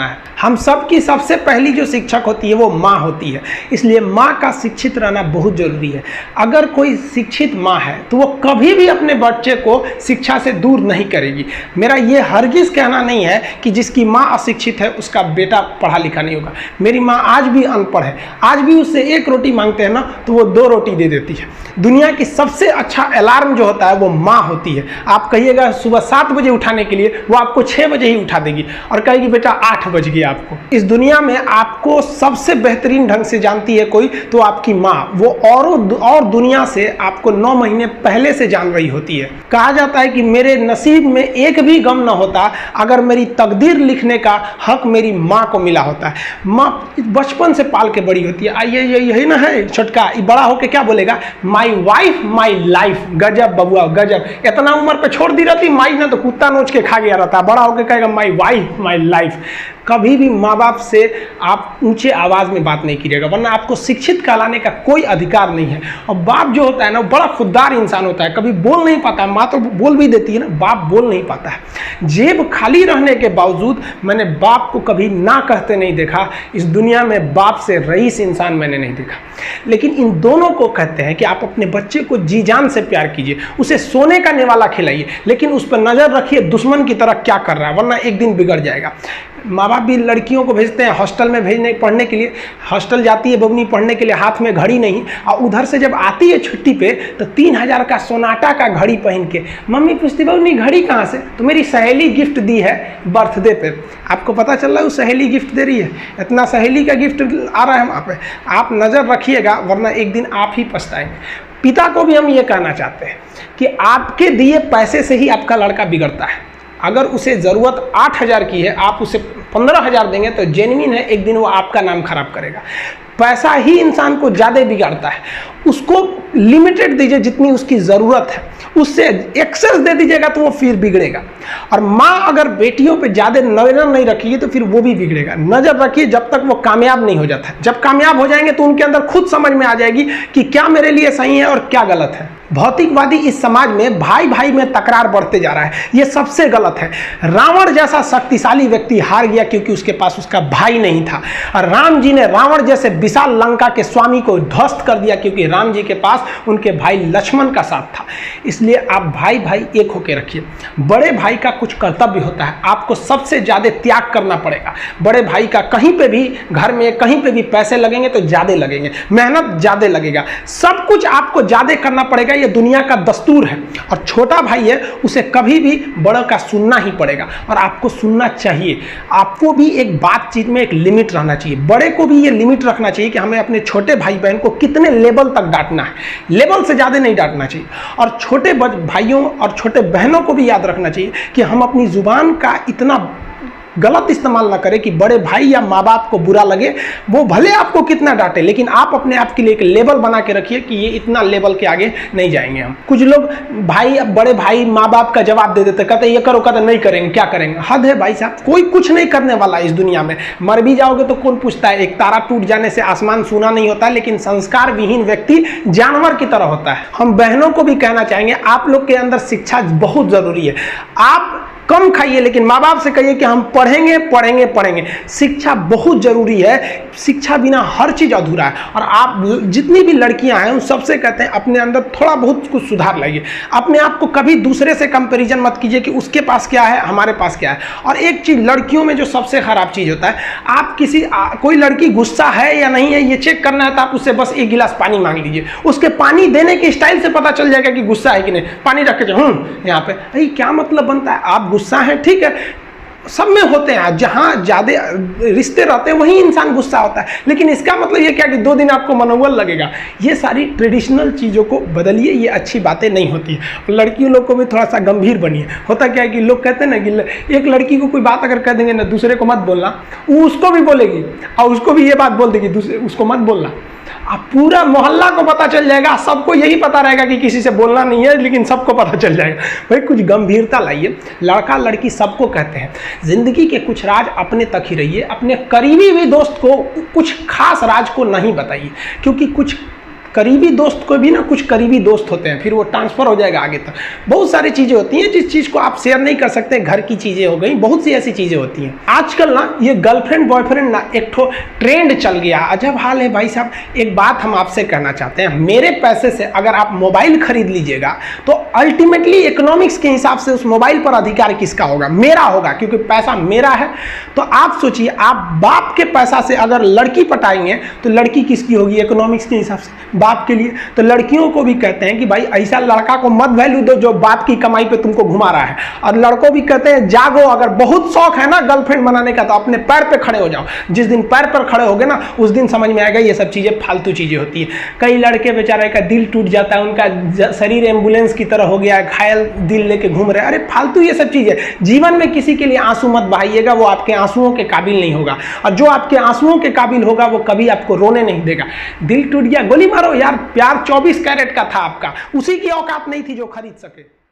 है। हम सब की सबसे पहली जो शिक्षक होती है वो माँ होती है, इसलिए माँ का शिक्षित रहना बहुत जरूरी है। अगर कोई शिक्षित माँ है तो वो कभी भी अपने बच्चे को शिक्षा से दूर नहीं करेगी। मेरा ये हरगिज़ कहना नहीं है कि जिसकी माँ अशिक्षित है उसका बेटा पढ़ा लिखा नहीं होगा। मेरी माँ आज भी अनपढ़ है, आज भी उससे एक रोटी मांगते हैं ना तो वो 2 रोटी दे देती है। दुनिया की सबसे अच्छा अलार्म जो होता है वो माँ होती है। आप कहिएगा सुबह 7 बजे उठाने के लिए, वो आपको 6 बजे ही उठा देगी और कहेगी बेटा 8 बज गया। आपको इस दुनिया में आपको सबसे बेहतरीन ढंग से जानती है कोई तो आपकी माँ। वो और दुनिया से आपको 9 महीने पहले से जान रही होती है। कहा जाता है कि मेरे नसीब में एक भी गम न होता अगर मेरी तकदीर लिखने का हक मेरी माँ को मिला होता है। माँ बचपन से पाल के बड़ी होती है। आइए यही ना है छोटका, बड़ा होके क्या बोलेगा, माई वाइफ माई लाइफ। गजब बबुआ गजब, इतना उम्र पे छोड़ दी रहती माई ना तो कुत्ता नोच के खा गया रहता। बड़ा होके कहेगा माई वाइफ माई लाइफ। कभी भी माँ बाप से आप ऊंचे आवाज़ में बात नहीं कीजिएगा, वरना आपको शिक्षित कहलाने का कोई अधिकार नहीं है। और बाप जो होता है ना बड़ा खुददार इंसान होता है, कभी बोल नहीं पाता। माँ तो बोल भी देती है ना, बाप बोल नहीं पाता है। जेब खाली रहने के बावजूद मैंने बाप को कभी ना कहते नहीं देखा। इस दुनिया में बाप से रईस इंसान मैंने नहीं देखा। लेकिन इन दोनों को कहते हैं कि आप अपने बच्चे को जी जान से प्यार कीजिए, उसे सोने का निवाला खिलाइए, लेकिन उस पर नज़र रखिए दुश्मन की तरह क्या कर रहा है, वरना एक दिन बिगड़ जाएगा। माँ बाप भी लड़कियों को भेजते हैं हॉस्टल में पढ़ने के लिए। हॉस्टल जाती है बबनी पढ़ने के लिए, हाथ में घड़ी नहीं, और उधर से जब आती है छुट्टी पे तो 3000 का सोनाटा का घड़ी पहन के मम्मी पूछती बबनी घड़ी कहाँ से, तो मेरी सहेली गिफ्ट दी है बर्थडे पे। आपको पता चल रहा है वो सहेली गिफ्ट दे रही है, इतना सहेली का गिफ्ट आ रहा है वहाँ पे। आप नज़र रखिएगा वरना एक दिन आप ही पछताएंगे। पिता को भी हम ये कहना चाहते हैं कि आपके दिए पैसे से ही आपका लड़का बिगड़ता है। अगर उसे ज़रूरत 8000 की है, आप उसे 15000 देंगे तो जेन्युइन है, एक दिन वो आपका नाम खराब करेगा। पैसा ही इंसान को ज़्यादा बिगाड़ता है। उसको लिमिटेड दीजिए जितनी उसकी ज़रूरत है, उससे एक्सेस दे दीजिएगा तो वो फिर बिगड़ेगा। और माँ अगर बेटियों पे ज़्यादा नज़र नहीं रखेगी तो फिर वो भी बिगड़ेगा। नज़र रखिए जब तक वो कामयाब नहीं हो जाता है। जब कामयाब हो जाएंगे तो उनके अंदर खुद समझ में आ जाएगी कि क्या मेरे लिए सही है और क्या गलत है। भौतिकवादी इस समाज में भाई भाई में तकरार बढ़ते जा रहा है, ये सबसे गलत है। रावण जैसा शक्तिशाली व्यक्ति हार गया क्योंकि उसके पास उसका भाई नहीं था, और राम जी ने रावण जैसे विशाल लंका के स्वामी को ध्वस्त कर दिया क्योंकि राम जी के पास उनके भाई लक्ष्मण का साथ था। इसलिए आप भाई भाई एक होकर रखिए। बड़े भाई का कुछ कर्तव्य होता है, आपको सबसे ज़्यादा त्याग करना पड़ेगा। बड़े भाई का कहीं पे भी घर में कहीं पे भी पैसे लगेंगे तो ज़्यादा लगेंगे, मेहनत ज़्यादा लगेगा, सब कुछ आपको ज़्यादा करना पड़ेगा। ये दुनिया का दस्तूर है। और छोटा भाई है उसे कभी भी बड़ा का सुनना ही पड़ेगा, और आपको सुनना चाहिए। आपको भी एक बातचीत में एक लिमिट रहना चाहिए। बड़े को भी ये लिमिट रखना चाहिए कि हमें अपने छोटे भाई बहन को कितने लेवल तक डांटना है, लेवल से ज़्यादा नहीं डांटना चाहिए। और छोटे भाइयों और छोटे बहनों को भी याद रखना चाहिए कि हम अपनी जुबान का इतना गलत इस्तेमाल ना करें कि बड़े भाई या माँ बाप को बुरा लगे। वो भले आपको कितना डांटे, लेकिन आप अपने आप के लिए एक लेवल बना के रखिए कि ये इतना लेवल के आगे नहीं जाएंगे हम। कुछ लोग बड़े भाई माँ बाप का जवाब दे देते, कहते ये करो, कहते नहीं करेंगे, क्या करेंगे। हद है भाई साहब, कोई कुछ नहीं करने वाला इस दुनिया में। मर भी जाओगे तो कौन पूछता है। एक तारा टूट जाने से आसमान सूना नहीं होता, लेकिन संस्कार विहीन व्यक्ति जानवर की तरह होता है। हम बहनों को भी कहना चाहेंगे, आप लोग के अंदर शिक्षा बहुत जरूरी है। आप कम खाइए लेकिन माँ बाप से कहिए कि हम पढ़ेंगे पढ़ेंगे पढ़ेंगे। शिक्षा बहुत जरूरी है, शिक्षा बिना हर चीज़ अधूरा है। और आप जितनी भी लड़कियां हैं उन सबसे कहते हैं अपने अंदर थोड़ा बहुत कुछ सुधार लाइए। अपने आप को कभी दूसरे से कंपैरिजन मत कीजिए कि उसके पास क्या है हमारे पास क्या है। और एक चीज़ लड़कियों में जो सबसे खराब चीज़ होता है, आप कोई लड़की गुस्सा है या नहीं है ये चेक करना है तो आप उससे बस 1 गिलास पानी मांग लीजिए। उसके पानी देने के स्टाइल से पता चल जाएगा कि गुस्सा है कि नहीं। पानी रख के यहाँ पे, अरे क्या मतलब बनता है। आप गुस्सा है ठीक है, सब में होते हैं, जहाँ ज़्यादा रिश्ते रहते हैं वहीं इंसान गुस्सा होता है, लेकिन इसका मतलब ये क्या कि 2 दिन आपको मनोबल लगेगा। ये सारी ट्रेडिशनल चीज़ों को बदलिए, ये अच्छी बातें नहीं होती है। लड़कियों लोग को भी थोड़ा सा गंभीर बनिए। होता क्या है कि लोग कहते हैं ना कि एक लड़की को कोई बात अगर कह देंगे ना दूसरे को मत बोलना, वो उसको भी बोलेगी और उसको भी ये बात बोल देगी उसको मत बोलना। अब पूरा मोहल्ला को पता चल जाएगा, सबको यही पता रहेगा कि किसी से बोलना नहीं है, लेकिन सबको पता चल जाएगा। भाई कुछ गंभीरता लाइए। लड़का लड़की सबको कहते हैं, जिंदगी के कुछ राज अपने तक ही रहिए। अपने करीबी भी दोस्त को कुछ खास राज को नहीं बताइए, क्योंकि कुछ करीबी दोस्त को भी ना कुछ करीबी दोस्त होते हैं, फिर वो ट्रांसफ़र हो जाएगा आगे तक। बहुत सारी चीज़ें होती हैं जिस चीज़ को आप शेयर नहीं कर सकते, घर की चीज़ें हो गई, बहुत सी ऐसी चीज़ें होती हैं। आजकल ना ये गर्लफ्रेंड बॉयफ्रेंड ना एक ठो ट्रेंड चल गया, अजब हाल है भाई साहब। एक बात हम आपसे कहना चाहते हैं, मेरे पैसे से अगर आप मोबाइल खरीद लीजिएगा तो अल्टीमेटली इकोनॉमिक्स के हिसाब से उस मोबाइल पर अधिकार किसका होगा? मेरा होगा, क्योंकि पैसा मेरा है। तो आप सोचिए, आप बाप के पैसा से अगर लड़की पटाएंगे तो लड़की किसकी होगी इकोनॉमिक्स के हिसाब से? बाप के लिए। तो लड़कियों को भी कहते हैं कि भाई ऐसा लड़का को मत वैल्यू दो जो बाप की कमाई पे तुमको घुमा रहा है, और लड़कों भी कहते हैं जागो, अगर बहुत शौक है ना गर्लफ्रेंड बनाने का तो अपने पैर पे खड़े हो जाओ। जिस दिन पैर पर खड़े होगे ना उस दिन समझ में आएगा ये सब चीजें फालतू चीजें होती है। कई लड़के बेचारे का दिल टूट जाता है, उनका शरीर एम्बुलेंस की तरह हो गया है, घायल दिल लेके घूम रहे हैं। अरे फालतू ये सब चीजें। जीवन में किसी के लिए आंसू मत बहाइएगा, वो आपके आंसुओं के काबिल नहीं होगा, और जो आपके आंसुओं के काबिल होगा वो कभी आपको रोने नहीं देगा। दिल टूट गया, गोली मारो यार, प्यार 24 कैरेट का था आपका, उसी की औकात नहीं थी जो खरीद सके।